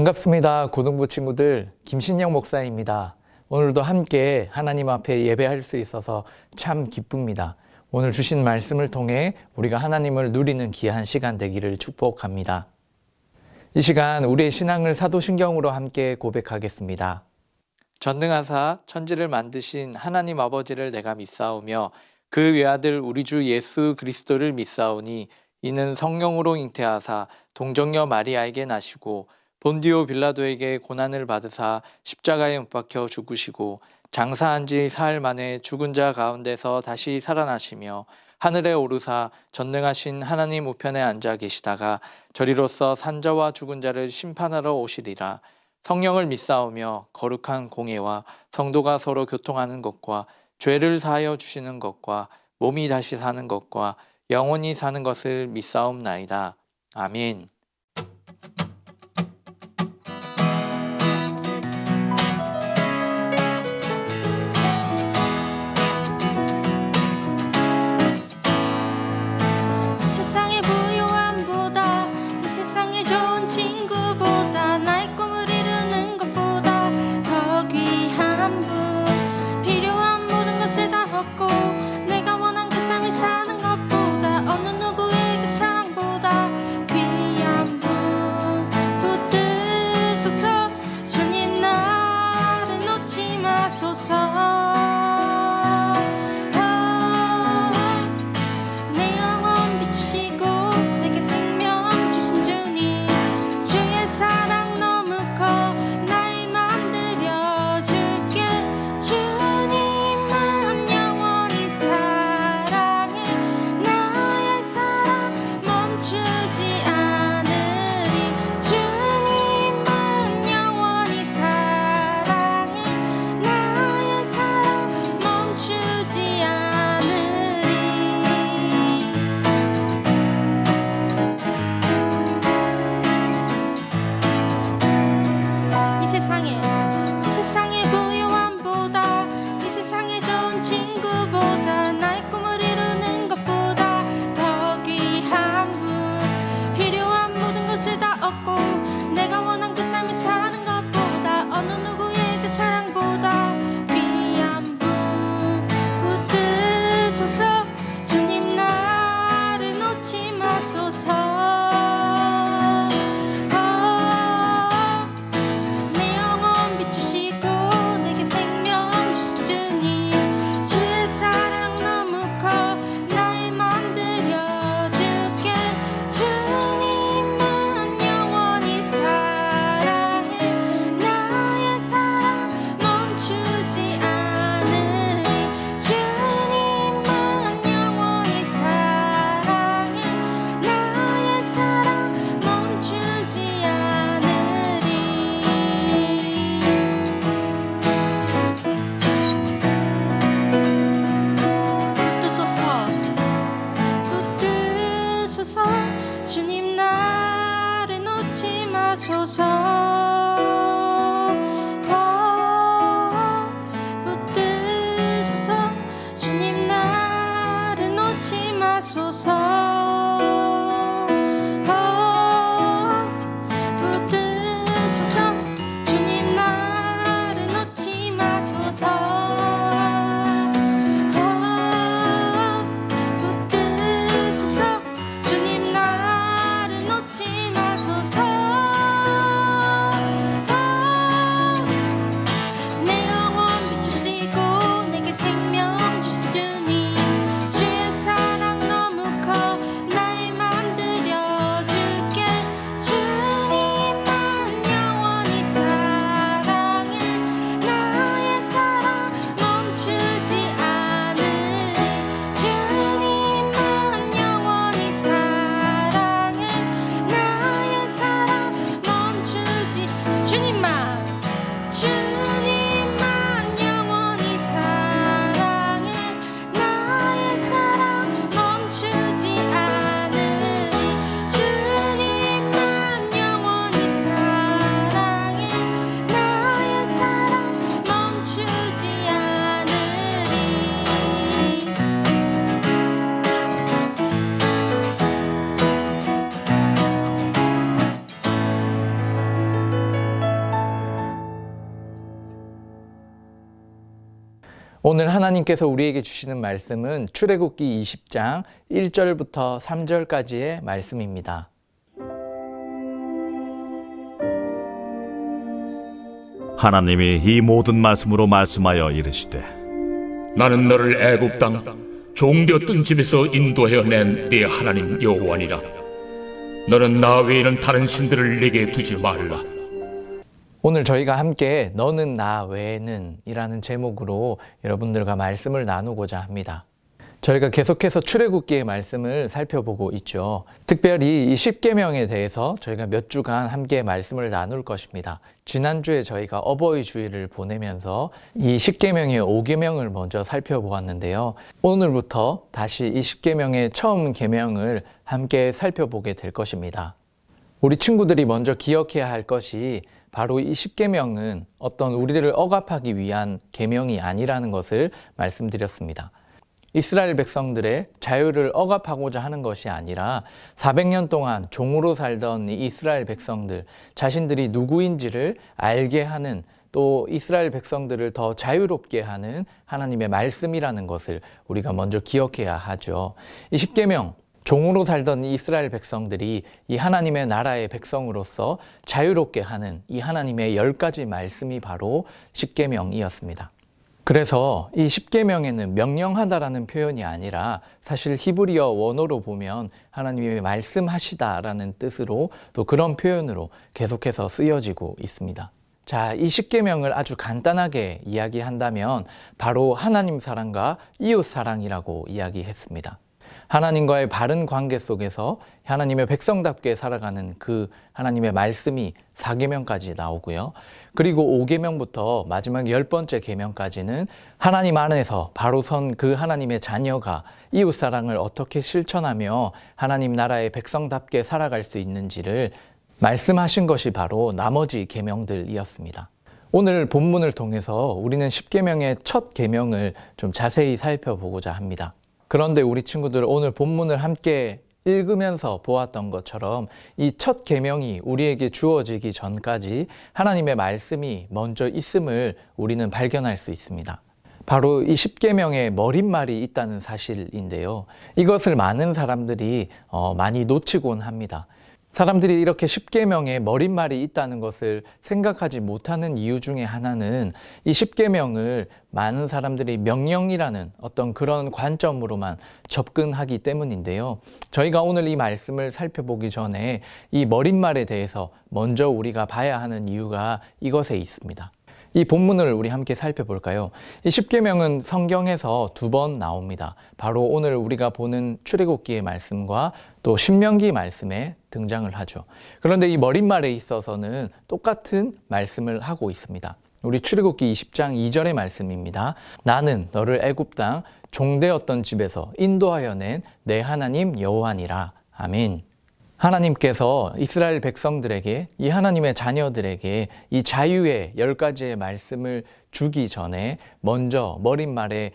반갑습니다. 고등부 친구들, 김신영 목사입니다. 오늘도 함께 하나님 앞에 예배할 수 있어서 참 기쁩니다. 오늘 주신 말씀을 통해 우리가 하나님을 누리는 귀한 시간 되기를 축복합니다. 이 시간 우리의 신앙을 사도신경으로 함께 고백하겠습니다. 전능하사 천지를 만드신 하나님 아버지를 내가 믿사오며 그 외아들 우리 주 예수 그리스도를 믿사오니 이는 성령으로 잉태하사 동정녀 마리아에게 나시고 본디오 빌라도에게 고난을 받으사 십자가에 못 박혀 죽으시고 장사한 지 사흘 만에 죽은 자 가운데서 다시 살아나시며 하늘에 오르사 전능하신 하나님 우편에 앉아 계시다가 저리로서 산자와 죽은 자를 심판하러 오시리라. 성령을 믿사오며 거룩한 공예와 성도가 서로 교통하는 것과 죄를 사하여 주시는 것과 몸이 다시 사는 것과 영원히 사는 것을 믿사옵나이다. 아멘. 세상의 부유함보다 이 세상의 좋은 친구보다 나의 꿈을 이루는 것보다 더 귀한 분 필요한 모든 것을 다 얻고 내가 원한 그 삶을 사는 것보다 어느 누구의 그 사랑보다 귀한 오늘 하나님께서 우리에게 주시는 말씀은 출애굽기 20장 1절부터 3절까지의 말씀입니다. 하나님이 이 모든 말씀으로 말씀하여 이르시되 나는 너를 애굽 땅 종되었던 집에서 인도하여 낸 네 하나님 여호와니라. 너는 나 외에는 다른 신들을 내게 두지 말라. 오늘 저희가 함께 너는 나 외에는 이라는 제목으로 여러분들과 말씀을 나누고자 합니다. 저희가 계속해서 출애굽기의 말씀을 살펴보고 있죠. 특별히 이 10계명에 대해서 저희가 몇 주간 함께 말씀을 나눌 것입니다. 지난주에 저희가 어버이 주일을 보내면서 이 10계명의 5계명을 먼저 살펴보았는데요. 오늘부터 다시 이 10계명의 처음 계명을 함께 살펴보게 될 것입니다. 우리 친구들이 먼저 기억해야 할 것이 바로 이 10계명은 어떤 우리를 억압하기 위한 계명이 아니라는 것을 말씀드렸습니다. 이스라엘 백성들의 자유를 억압하고자 하는 것이 아니라 400년 동안 종으로 살던 이 이스라엘 백성들, 자신들이 누구인지를 알게 하는, 또 이스라엘 백성들을 더 자유롭게 하는 하나님의 말씀이라는 것을 우리가 먼저 기억해야 하죠. 이 10계명, 종으로 살던 이 이스라엘 백성들이 이 하나님의 나라의 백성으로서 자유롭게 하는 이 하나님의 10가지 말씀이 바로 10계명이었습니다. 그래서 이 10계명에는 명령하다라는 표현이 아니라 사실 히브리어 원어로 보면 하나님이 말씀하시다라는 뜻으로 또 그런 표현으로 계속해서 쓰여지고 있습니다. 자, 이 10계명을 아주 간단하게 이야기한다면 바로 하나님 사랑과 이웃 사랑이라고 이야기했습니다. 하나님과의 바른 관계 속에서 하나님의 백성답게 살아가는 그 하나님의 말씀이 4계명까지 나오고요. 그리고 5계명부터 마지막 10번째 계명까지는 하나님 안에서 바로 선 그 하나님의 자녀가 이웃 사랑을 어떻게 실천하며 하나님 나라의 백성답게 살아갈 수 있는지를 말씀하신 것이 바로 나머지 계명들이었습니다. 오늘 본문을 통해서 우리는 10계명의 첫 계명을 좀 자세히 살펴보고자 합니다. 그런데 우리 친구들 오늘 본문을 함께 읽으면서 보았던 것처럼 이 첫 계명이 우리에게 주어지기 전까지 하나님의 말씀이 먼저 있음을 우리는 발견할 수 있습니다. 바로 이 10계명에 머릿말이 있다는 사실인데요. 이것을 많은 사람들이 많이 놓치곤 합니다. 사람들이 이렇게 10계명에 머릿말이 있다는 것을 생각하지 못하는 이유 중에 하나는 이 10계명을 많은 사람들이 명령이라는 어떤 그런 관점으로만 접근하기 때문인데요. 저희가 오늘 이 말씀을 살펴보기 전에 이 머릿말에 대해서 먼저 우리가 봐야 하는 이유가 이것에 있습니다. 이 본문을 우리 함께 살펴볼까요? 이 10계명은 성경에서 2번 나옵니다. 바로 오늘 우리가 보는 출애굽기의 말씀과 또 신명기 말씀에 등장을 하죠. 그런데 이 머릿말에 있어서는 똑같은 말씀을 하고 있습니다. 우리 출애굽기 20장 2절의 말씀입니다. 나는 너를 애굽 땅 종되었던 집에서 인도하여 낸 내 하나님 여호와니라. 아멘. 하나님께서 이스라엘 백성들에게, 이 하나님의 자녀들에게 이 자유의 10가지의 말씀을 주기 전에 먼저 머릿말에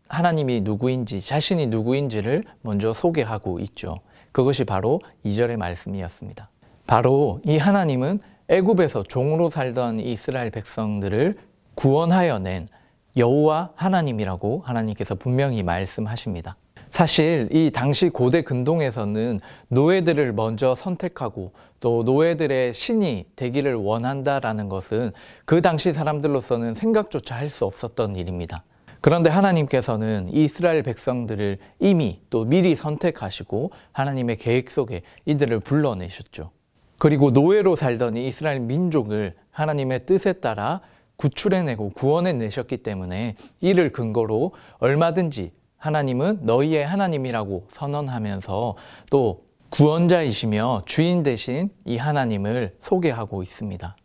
하나님이 누구인지, 자신이 누구인지를 먼저 소개하고 있죠. 그것이 바로 2절의 말씀이었습니다. 바로 이 하나님은 애굽에서 종으로 살던 이스라엘 백성들을 구원하여 낸 여호와 하나님이라고 하나님께서 분명히 말씀하십니다. 사실 이 당시 고대 근동에서는 노예들을 먼저 선택하고 또 노예들의 신이 되기를 원한다라는 것은 그 당시 사람들로서는 생각조차 할 수 없었던 일입니다. 그런데 하나님께서는 이스라엘 백성들을 이미 또 미리 선택하시고 하나님의 계획 속에 이들을 불러내셨죠. 그리고 노예로 살던 이 이스라엘 민족을 하나님의 뜻에 따라 구출해내고 구원해내셨기 때문에 이를 근거로 얼마든지 하나님은 너희의 하나님이라고 선언하면서 또 구원자이시며 주인 되신 이 하나님을 소개하고 있습니다.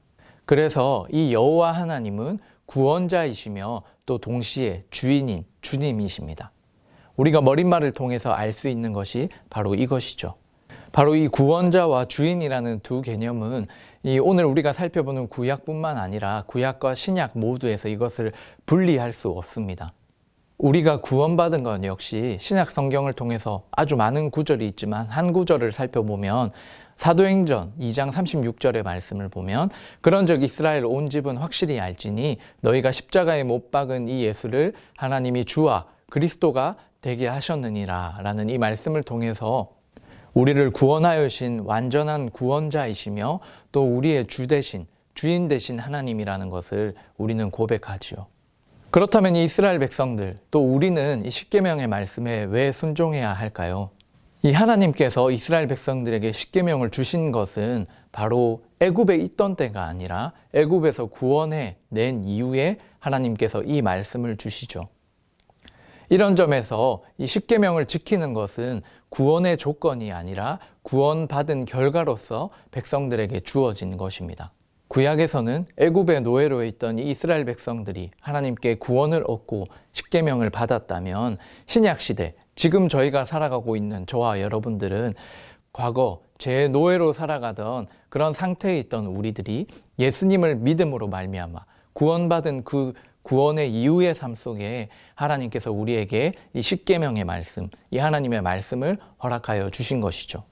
그래서 이 여호와 하나님은 구원자이시며 또 동시에 주인인 주님이십니다. 우리가 머릿말을 통해서 알 수 있는 것이 바로 이것이죠. 바로 이 구원자와 주인이라는 두 개념은 이 오늘 우리가 살펴보는 구약뿐만 아니라 구약과 신약 모두에서 이것을 분리할 수 없습니다. 우리가 구원받은 건 역시 신약 성경을 통해서 아주 많은 구절이 있지만 한 구절을 살펴보면 사도행전 2장 36절의 말씀을 보면 그런즉 이스라엘 온 집은 확실히 알지니 너희가 십자가에 못 박은 이 예수를 하나님이 주와 그리스도가 되게 하셨느니라 라는 이 말씀을 통해서 우리를 구원하여 주신 완전한 구원자이시며 또 우리의 주 되신 주인 되신 하나님이라는 것을 우리는 고백하지요. 그렇다면 이 이스라엘 백성들 또 우리는 이 십계명의 말씀에 왜 순종해야 할까요? 이 하나님께서 이스라엘 백성들에게 십계명을 주신 것은 바로 애굽에 있던 때가 아니라 애굽에서 구원해 낸 이후에 하나님께서 이 말씀을 주시죠. 이런 점에서 이 십계명을 지키는 것은 구원의 조건이 아니라 구원받은 결과로서 백성들에게 주어진 것입니다. 구약에서는 애굽의 노예로 있던 이 이스라엘 백성들이 하나님께 구원을 얻고 십계명을 받았다면 신약시대 지금 저희가 살아가고 있는 저와 여러분들은 과거 제 노예로 살아가던 그런 상태에 있던 우리들이 예수님을 믿음으로 말미암아 구원받은 그 구원의 이후의 삶 속에 하나님께서 우리에게 이 십계명의 말씀, 이 하나님의 말씀을 허락하여 주신 것이죠.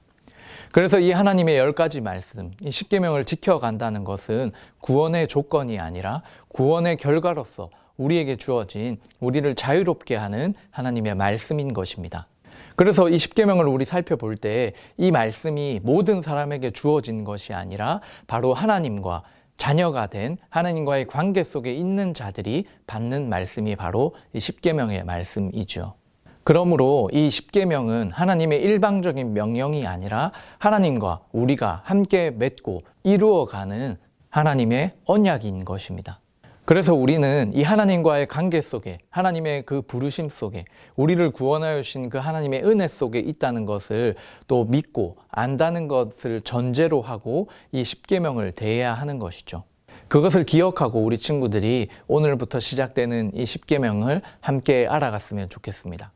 그래서 이 하나님의 10가지 말씀, 이 십계명을 지켜간다는 것은 구원의 조건이 아니라 구원의 결과로서 우리에게 주어진 우리를 자유롭게 하는 하나님의 말씀인 것입니다. 그래서 이 십계명을 우리 살펴볼 때 이 말씀이 모든 사람에게 주어진 것이 아니라 바로 하나님과 자녀가 된 하나님과의 관계 속에 있는 자들이 받는 말씀이 바로 이 십계명의 말씀이죠. 그러므로 이 십계명은 하나님의 일방적인 명령이 아니라 하나님과 우리가 함께 맺고 이루어가는 하나님의 언약인 것입니다. 그래서 우리는 이 하나님과의 관계 속에 하나님의 그 부르심 속에 우리를 구원하여 주신 그 하나님의 은혜 속에 있다는 것을 또 믿고 안다는 것을 전제로 하고 이 십계명을 대해야 하는 것이죠. 그것을 기억하고 우리 친구들이 오늘부터 시작되는 이 십계명을 함께 알아갔으면 좋겠습니다.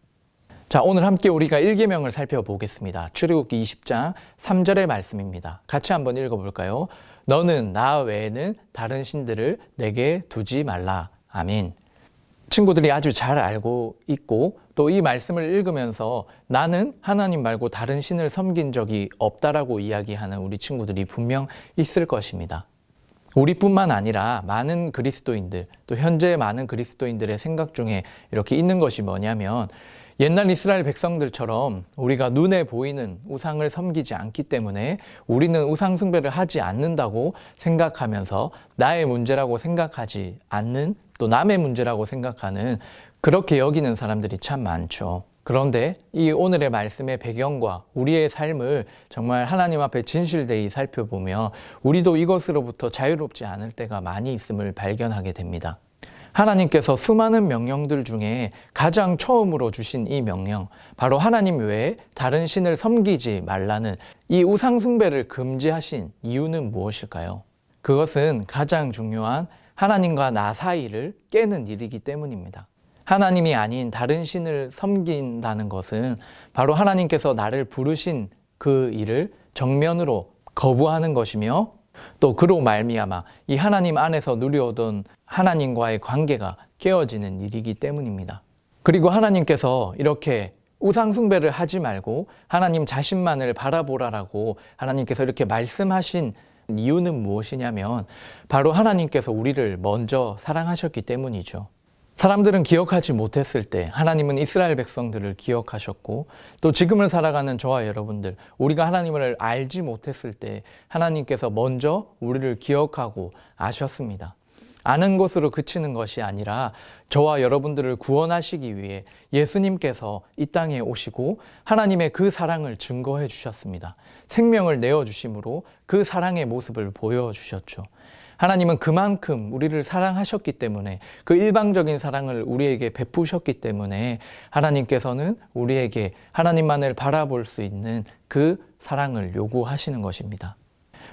자, 오늘 함께 우리가 1계명을 살펴보겠습니다. 출애굽기 20장 3절의 말씀입니다. 같이 한번 읽어볼까요? 너는 나 외에는 다른 신들을 내게 두지 말라. 아멘. 친구들이 아주 잘 알고 있고 또 이 말씀을 읽으면서 나는 하나님 말고 다른 신을 섬긴 적이 없다라고 이야기하는 우리 친구들이 분명 있을 것입니다. 우리뿐만 아니라 많은 그리스도인들, 또 현재 많은 그리스도인들의 생각 중에 이렇게 있는 것이 뭐냐면 옛날 이스라엘 백성들처럼 우리가 눈에 보이는 우상을 섬기지 않기 때문에 우리는 우상 숭배를 하지 않는다고 생각하면서 나의 문제라고 생각하지 않는 또 남의 문제라고 생각하는 그렇게 여기는 사람들이 참 많죠. 그런데 이 오늘의 말씀의 배경과 우리의 삶을 정말 하나님 앞에 진실되이 살펴보며 우리도 이것으로부터 자유롭지 않을 때가 많이 있음을 발견하게 됩니다. 하나님께서 수많은 명령들 중에 가장 처음으로 주신 이 명령, 바로 하나님 외에 다른 신을 섬기지 말라는 이 우상 숭배를 금지하신 이유는 무엇일까요? 그것은 가장 중요한 하나님과 나 사이를 깨는 일이기 때문입니다. 하나님이 아닌 다른 신을 섬긴다는 것은 바로 하나님께서 나를 부르신 그 일을 정면으로 거부하는 것이며 또 그로 말미암아 이 하나님 안에서 누려오던 하나님과의 관계가 깨어지는 일이기 때문입니다. 그리고 하나님께서 이렇게 우상 숭배를 하지 말고 하나님 자신만을 바라보라라고 하나님께서 이렇게 말씀하신 이유는 무엇이냐면 바로 하나님께서 우리를 먼저 사랑하셨기 때문이죠. 사람들은 기억하지 못했을 때 하나님은 이스라엘 백성들을 기억하셨고 또 지금을 살아가는 저와 여러분들 우리가 하나님을 알지 못했을 때 하나님께서 먼저 우리를 기억하고 아셨습니다. 아는 것으로 그치는 것이 아니라 저와 여러분들을 구원하시기 위해 예수님께서 이 땅에 오시고 하나님의 그 사랑을 증거해 주셨습니다. 생명을 내어주심으로 그 사랑의 모습을 보여주셨죠. 하나님은 그만큼 우리를 사랑하셨기 때문에 그 일방적인 사랑을 우리에게 베푸셨기 때문에 하나님께서는 우리에게 하나님만을 바라볼 수 있는 그 사랑을 요구하시는 것입니다.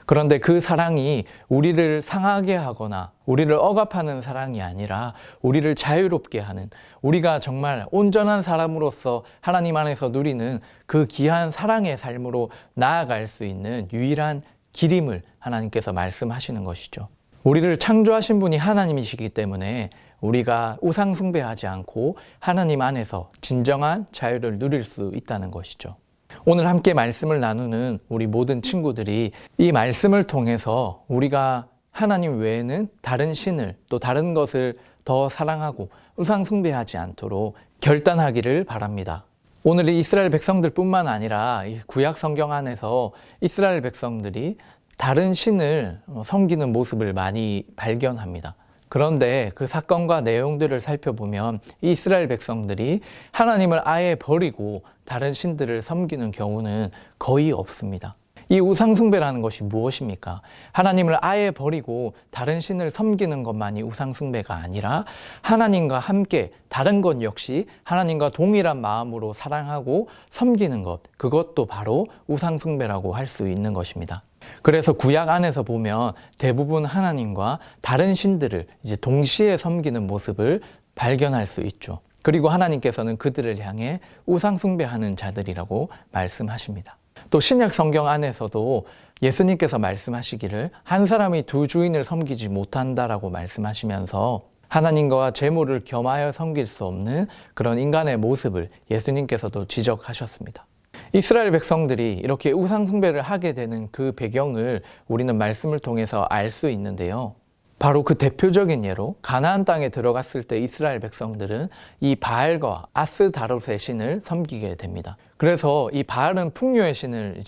그런데 그 사랑이 우리를 상하게 하거나 우리를 억압하는 사랑이 아니라 우리를 자유롭게 하는 우리가 정말 온전한 사람으로서 하나님 안에서 누리는 그 귀한 사랑의 삶으로 나아갈 수 있는 유일한 길임을 하나님께서 말씀하시는 것이죠. 우리를 창조하신 분이 하나님이시기 때문에 우리가 우상 숭배하지 않고 하나님 안에서 진정한 자유를 누릴 수 있다는 것이죠. 오늘 함께 말씀을 나누는 우리 모든 친구들이 이 말씀을 통해서 우리가 하나님 외에는 다른 신을 또 다른 것을 더 사랑하고 우상 숭배하지 않도록 결단하기를 바랍니다. 오늘 이 이스라엘 백성들뿐만 아니라 이 구약 성경 안에서 이스라엘 백성들이 다른 신을 섬기는 모습을 많이 발견합니다. 그런데 그 사건과 내용들을 살펴보면 이 이스라엘 백성들이 하나님을 아예 버리고 다른 신들을 섬기는 경우는 거의 없습니다. 이 우상숭배라는 것이 무엇입니까? 하나님을 아예 버리고 다른 신을 섬기는 것만이 우상숭배가 아니라 하나님과 함께 다른 것 역시 하나님과 동일한 마음으로 사랑하고 섬기는 것, 그것도 바로 우상숭배라고 할 수 있는 것입니다. 그래서 구약 안에서 보면 대부분 하나님과 다른 신들을 이제 동시에 섬기는 모습을 발견할 수 있죠. 그리고 하나님께서는 그들을 향해 우상숭배하는 자들이라고 말씀하십니다. 또 신약 성경 안에서도 예수님께서 말씀하시기를 한 사람이 두 주인을 섬기지 못한다라고 말씀하시면서 하나님과 재물을 겸하여 섬길 수 없는 그런 인간의 모습을 예수님께서도 지적하셨습니다. 이스라엘 백성들이 이렇게 우상 숭배를 하게 되는 그 배경을 우리는 말씀을 통해서 알 수 있는데요. 바로 그 대표적인 예로 가나안 땅에 들어갔을 때 이스라엘 백성들은 이 바알과 아스다롯의 신을 섬기게 됩니다. 그래서 이 바알은 풍요의 신을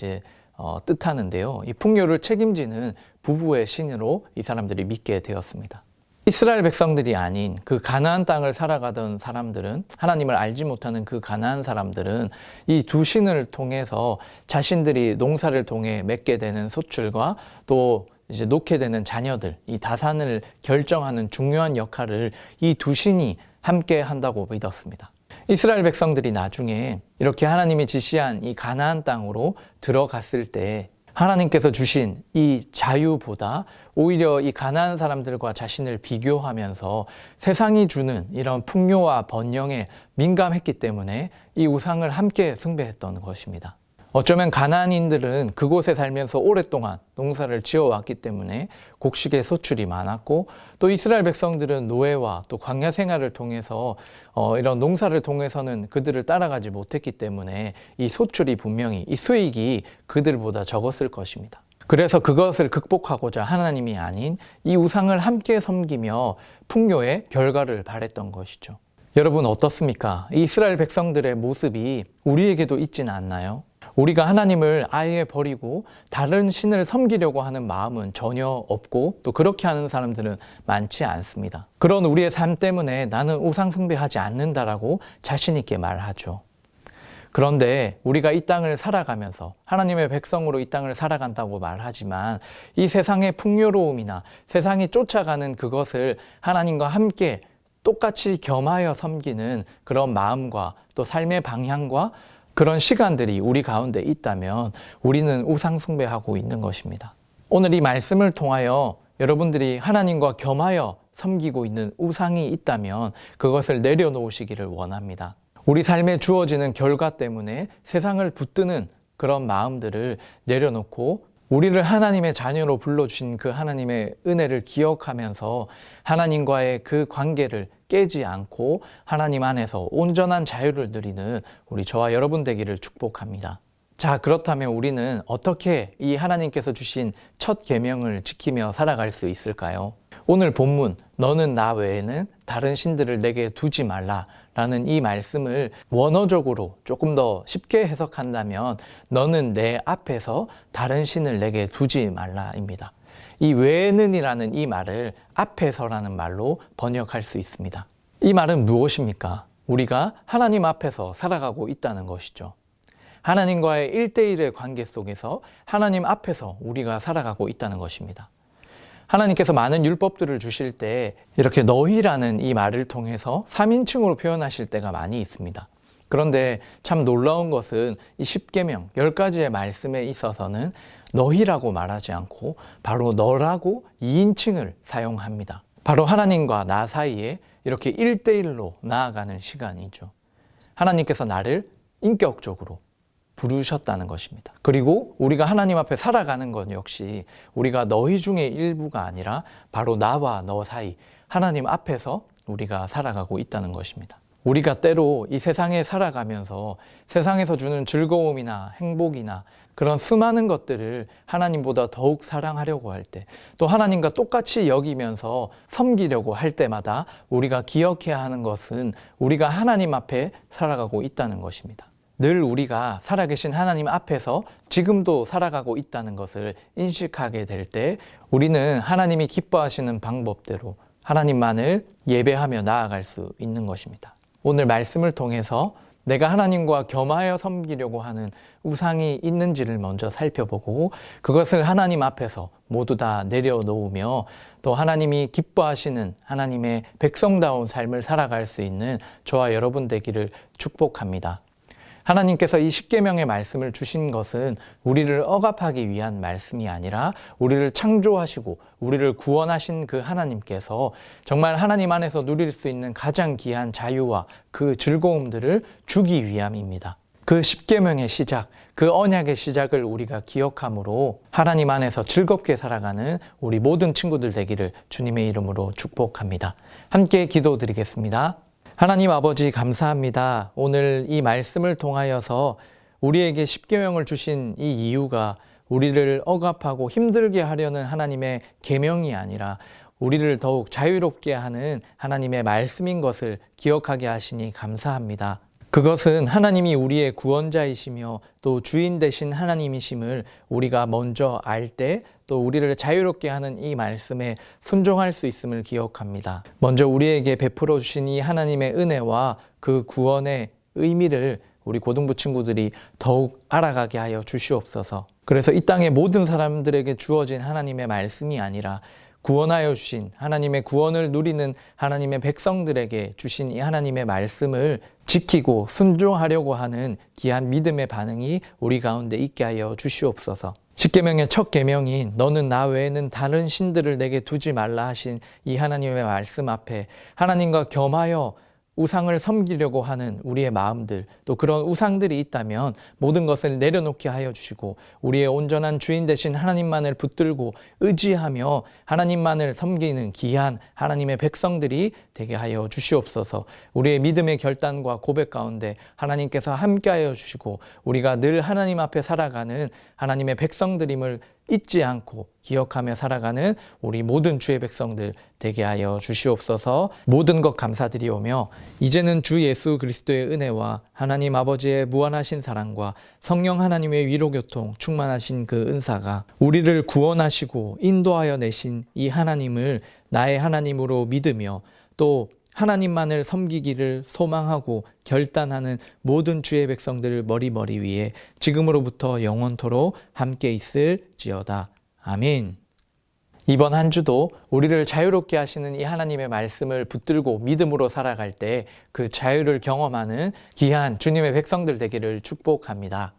뜻하는데요. 이 풍요를 책임지는 부부의 신으로 이 사람들이 믿게 되었습니다. 이스라엘 백성들이 아닌 그 가나안 땅을 살아가던 사람들은, 하나님을 알지 못하는 그 가나안 사람들은 이 두 신을 통해서 자신들이 농사를 통해 맺게 되는 소출과 또 이제 놓게 되는 자녀들, 이 다산을 결정하는 중요한 역할을 이 두 신이 함께 한다고 믿었습니다. 이스라엘 백성들이 나중에 이렇게 하나님이 지시한 이 가나안 땅으로 들어갔을 때 하나님께서 주신 이 자유보다 오히려 이 가나안 사람들과 자신을 비교하면서 세상이 주는 이런 풍요와 번영에 민감했기 때문에 이 우상을 함께 숭배했던 것입니다. 어쩌면 가나안인들은 그곳에 살면서 오랫동안 농사를 지어왔기 때문에 곡식의 소출이 많았고, 또 이스라엘 백성들은 노예와 또 광야 생활을 통해서 이런 농사를 통해서는 그들을 따라가지 못했기 때문에 이 소출이 분명히, 이 수익이 그들보다 적었을 것입니다. 그래서 그것을 극복하고자 하나님이 아닌 이 우상을 함께 섬기며 풍요의 결과를 바랬던 것이죠. 여러분 어떻습니까? 이 이스라엘 백성들의 모습이 우리에게도 있지는 않나요? 우리가 하나님을 아예 버리고 다른 신을 섬기려고 하는 마음은 전혀 없고, 또 그렇게 하는 사람들은 많지 않습니다. 그런 우리의 삶 때문에 나는 우상 숭배하지 않는다라고 자신 있게 말하죠. 그런데 우리가 이 땅을 살아가면서 하나님의 백성으로 이 땅을 살아간다고 말하지만 이 세상의 풍요로움이나 세상이 쫓아가는 그것을 하나님과 함께 똑같이 겸하여 섬기는 그런 마음과 또 삶의 방향과 그런 시간들이 우리 가운데 있다면 우리는 우상 숭배하고 있는 것입니다. 오늘 이 말씀을 통하여 여러분들이 하나님과 겸하여 섬기고 있는 우상이 있다면 그것을 내려놓으시기를 원합니다. 우리 삶에 주어지는 결과 때문에 세상을 붙드는 그런 마음들을 내려놓고 우리를 하나님의 자녀로 불러주신 그 하나님의 은혜를 기억하면서 하나님과의 그 관계를 깨지 않고 하나님 안에서 온전한 자유를 누리는 우리 저와 여러분 되기를 축복합니다. 자, 그렇다면 우리는 어떻게 이 하나님께서 주신 첫 계명을 지키며 살아갈 수 있을까요? 오늘 본문 너는 나 외에는 다른 신들을 내게 두지 말라 라는 이 말씀을 원어적으로 조금 더 쉽게 해석한다면 너는 내 앞에서 다른 신을 내게 두지 말라입니다. 이 외에는이라는 이 말을 앞에서라는 말로 번역할 수 있습니다. 이 말은 무엇입니까? 우리가 하나님 앞에서 살아가고 있다는 것이죠. 하나님과의 1대1의 관계 속에서 하나님 앞에서 우리가 살아가고 있다는 것입니다. 하나님께서 많은 율법들을 주실 때 이렇게 너희라는 이 말을 통해서 3인칭으로 표현하실 때가 많이 있습니다. 그런데 참 놀라운 것은 이 10계명 10가지의 말씀에 있어서는 너희라고 말하지 않고 바로 너라고 2인칭을 사용합니다. 바로 하나님과 나 사이에 이렇게 1대1로 나아가는 시간이죠. 하나님께서 나를 인격적으로 부르셨다는 것입니다. 그리고 우리가 하나님 앞에 살아가는 것 역시 우리가 너희 중에 일부가 아니라 바로 나와 너 사이 하나님 앞에서 우리가 살아가고 있다는 것입니다. 우리가 때로 이 세상에 살아가면서 세상에서 주는 즐거움이나 행복이나 그런 수많은 것들을 하나님보다 더욱 사랑하려고 할 때, 또 하나님과 똑같이 여기면서 섬기려고 할 때마다 우리가 기억해야 하는 것은 우리가 하나님 앞에 살아가고 있다는 것입니다. 늘 우리가 살아계신 하나님 앞에서 지금도 살아가고 있다는 것을 인식하게 될 때 우리는 하나님이 기뻐하시는 방법대로 하나님만을 예배하며 나아갈 수 있는 것입니다. 오늘 말씀을 통해서 내가 하나님과 겸하여 섬기려고 하는 우상이 있는지를 먼저 살펴보고 그것을 하나님 앞에서 모두 다 내려놓으며 또 하나님이 기뻐하시는 하나님의 백성다운 삶을 살아갈 수 있는 저와 여러분 되기를 축복합니다. 하나님께서 이 십계명의 말씀을 주신 것은 우리를 억압하기 위한 말씀이 아니라 우리를 창조하시고 우리를 구원하신 그 하나님께서 정말 하나님 안에서 누릴 수 있는 가장 귀한 자유와 그 즐거움들을 주기 위함입니다. 그 십계명의 시작, 그 언약의 시작을 우리가 기억함으로 하나님 안에서 즐겁게 살아가는 우리 모든 친구들 되기를 주님의 이름으로 축복합니다. 함께 기도드리겠습니다. 하나님 아버지 감사합니다. 오늘 이 말씀을 통하여서 우리에게 십계명을 주신 이 이유가 우리를 억압하고 힘들게 하려는 하나님의 계명이 아니라 우리를 더욱 자유롭게 하는 하나님의 말씀인 것을 기억하게 하시니 감사합니다. 그것은 하나님이 우리의 구원자이시며 또 주인 되신 하나님이심을 우리가 먼저 알 때 또 우리를 자유롭게 하는 이 말씀에 순종할 수 있음을 기억합니다. 먼저 우리에게 베풀어 주신 이 하나님의 은혜와 그 구원의 의미를 우리 고등부 친구들이 더욱 알아가게 하여 주시옵소서. 그래서 이 땅의 모든 사람들에게 주어진 하나님의 말씀이 아니라 구원하여 주신 하나님의 구원을 누리는 하나님의 백성들에게 주신 이 하나님의 말씀을 지키고 순종하려고 하는 귀한 믿음의 반응이 우리 가운데 있게 하여 주시옵소서. 십계명의 첫 계명인 너는 나 외에는 다른 신들을 내게 두지 말라 하신 이 하나님의 말씀 앞에 하나님과 겸하여 우상을 섬기려고 하는 우리의 마음들, 또 그런 우상들이 있다면 모든 것을 내려놓게 하여 주시고 우리의 온전한 주인 되신 하나님만을 붙들고 의지하며 하나님만을 섬기는 귀한 하나님의 백성들이 되게 하여 주시옵소서. 우리의 믿음의 결단과 고백 가운데 하나님께서 함께하여 주시고 우리가 늘 하나님 앞에 살아가는 하나님의 백성들임을 잊지 않고 기억하며 살아가는 우리 모든 주의 백성들 되게 하여 주시옵소서. 모든 것 감사드리오며 이제는 주 예수 그리스도의 은혜와 하나님 아버지의 무한하신 사랑과 성령 하나님의 위로교통 충만하신 그 은사가 우리를 구원하시고 인도하여 내신 이 하나님을 나의 하나님으로 믿으며 또 하나님만을 섬기기를 소망하고 결단하는 모든 주의 백성들 머리 위에 지금으로부터 영원토록 함께 있을지어다. 아멘. 이번 한 주도 우리를 자유롭게 하시는 이 하나님의 말씀을 붙들고 믿음으로 살아갈 때 그 자유를 경험하는 귀한 주님의 백성들 되기를 축복합니다.